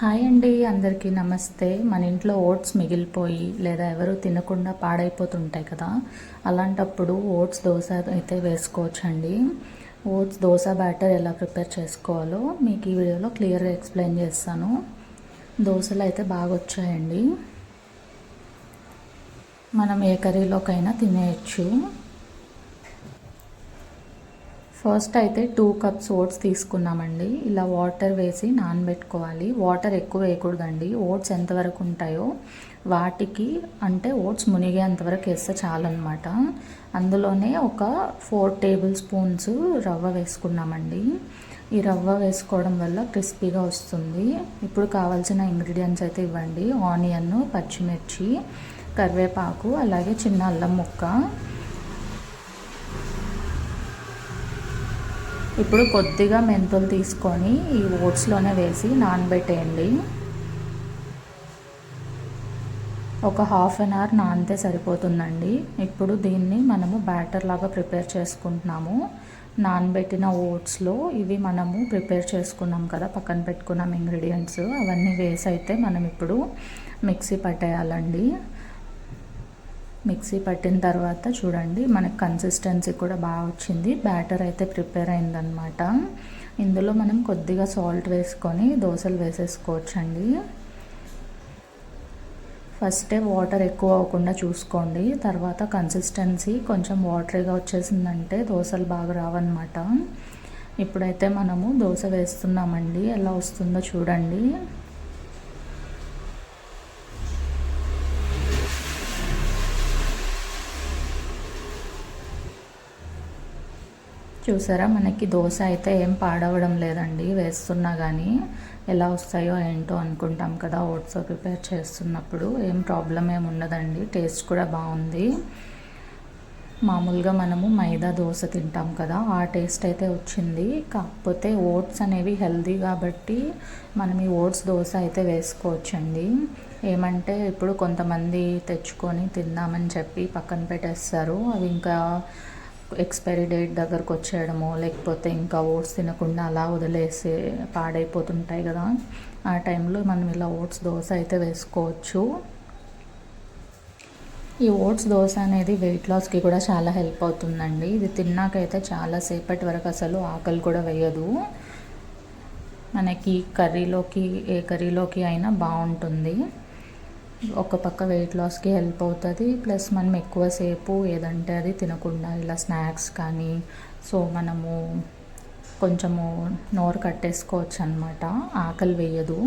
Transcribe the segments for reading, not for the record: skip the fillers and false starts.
Hi అండి, అందరికీ నమస్తే. మన ఇంట్లో ఓట్స్ మిగిలిపోయి లేదా ఎవరు తినకుండా పాడైపోతుంటాయి కదా, అలాంటప్పుడు ఓట్స్ దోశ అయితే వేసుకోవచ్చండి. ఓట్స్ దోశ బ్యాటర్ ఎలా ప్రిపేర్ చేసుకోవాలో మీకు ఈ వీడియోలో క్లియర్గా ఎక్స్ప్లెయిన్ చేస్తాను. దోశలు అయితే బాగా వచ్చాయండి, మనం ఏ కర్రీలోకైనా తినేయచ్చు. ఫస్ట్ అయితే 2 కప్స్ ఓట్స్ తీసుకున్నామండి. ఇలా వాటర్ వేసి నానబెట్టుకోవాలి. వాటర్ ఎక్కువ వేయకూడదండి. ఓట్స్ ఎంతవరకు ఉంటాయో వాటికి అంటే ఓట్స్ మునిగేంతవరకు వేస్తే చాలన్నమాట. అందులోనే ఒక 4 టేబుల్ స్పూన్స్ రవ్వ వేసుకున్నామండి. ఈ రవ్వ వేసుకోవడం వల్ల క్రిస్పీగా వస్తుంది. ఇప్పుడు కావాల్సిన ఇంగ్రీడియంట్స్ అయితే ఇవ్వండి: ఆనియన్, పచ్చిమిర్చి, కరివేపాకు, అలాగే చిన్న అల్లం ముక్క. ఇప్పుడు కొద్దిగా మెంతులు తీసుకొని ఈ ఓట్స్లోనే వేసి నానబెట్టేయండి. ఒక హాఫ్ అన్ అవర్ నానితే సరిపోతుందండి. ఇప్పుడు దీన్ని మనము బ్యాటర్ లాగా ప్రిపేర్ చేసుకుంటున్నాము. నానబెట్టిన ఓట్స్లో ఇవి మనము ప్రిపేర్ చేసుకున్నాం కదా, పక్కన పెట్టుకున్నాం ఇంగ్రీడియంట్స్, అవన్నీ వేసి అయితే మనం ఇప్పుడు మిక్సీ పట్టేయాలండి. మిక్సీ పట్టిన తర్వాత చూడండి, మనకు కన్సిస్టెన్సీ కూడా బాగా వచ్చింది. బ్యాటర్ అయితే ప్రిపేర్ అయిందనమాట. ఇందులో మనం కొద్దిగా సాల్ట్ వేసుకొని దోశలు వేసేసుకోవచ్చండి. ఫస్టే వాటర్ ఎక్కువ అవ్వకుండా చూసుకోండి. తర్వాత కన్సిస్టెన్సీ కొంచెం వాటరీగా వచ్చేసిందంటే దోశలు బాగా రావన్నమాట. ఇప్పుడైతే మనము దోశ వేస్తున్నామండి. ఎలా వస్తుందో చూడండి. చూసారా, మనకి దోశ అయితే ఏం పాడవడం లేదండి. వేస్తున్నా కానీ ఎలా వస్తాయో ఏంటో అనుకుంటాం కదా, ఓట్స్ ప్రిపేర్ చేస్తున్నప్పుడు ఏం ప్రాబ్లం ఏమి ఉండదండి. టేస్ట్ కూడా బాగుంది. మామూలుగా మనము మైదా దోశ తింటాం కదా, ఆ టేస్ట్ అయితే వచ్చింది. కాకపోతే ఓట్స్ అనేవి హెల్దీ కాబట్టి మనం ఈ ఓట్స్ దోశ అయితే వేసుకోవచ్చండి. ఏమంటే ఇప్పుడు కొంతమంది తెచ్చుకొని తిందామని చెప్పి పక్కన పెట్టేస్తారు. అవి ఇంకా ఎక్స్పైరీ డేట్ దగ్గరకు వచ్చేయడము, లేకపోతే ఇంకా ఓట్స్ తినకుండా అలా వదిలేసి పాడైపోతుంటాయి కదా, ఆ టైంలో మనం ఇలా ఓట్స్ దోశ అయితే వేసుకోవచ్చు. ఈ ఓట్స్ దోశ అనేది వెయిట్ లాస్కి కూడా చాలా హెల్ప్ అవుతుందండి. ఇది తిన్నాకైతే చాలాసేపటి వరకు అసలు ఆకలి కూడా వేయదు. మనకి కర్రీలోకి, ఏ కర్రీలోకి అయినా బాగుంటుంది. ఒక పక్క వెయిట్ లాస్కి హెల్ప్ అవుతుంది, ప్లస్ మనం ఎక్కువసేపు ఏదంటే అది తినకుండా ఇలా స్నాక్స్ కానీ మనము కొంచెము నోరు కట్టేసుకోవచ్చు అనమాట, ఆకలి వేయదు.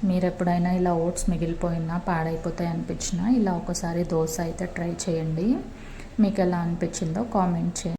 మీరు ఎప్పుడైనా ఇలా ఓట్స్ మిగిలిపోయినా, పాడైపోతాయి అనిపించినా ఇలా ఒకసారి దోశ అయితే ట్రై చేయండి. మీకు ఎలా అనిపించిందో కామెంట్ చేయండి.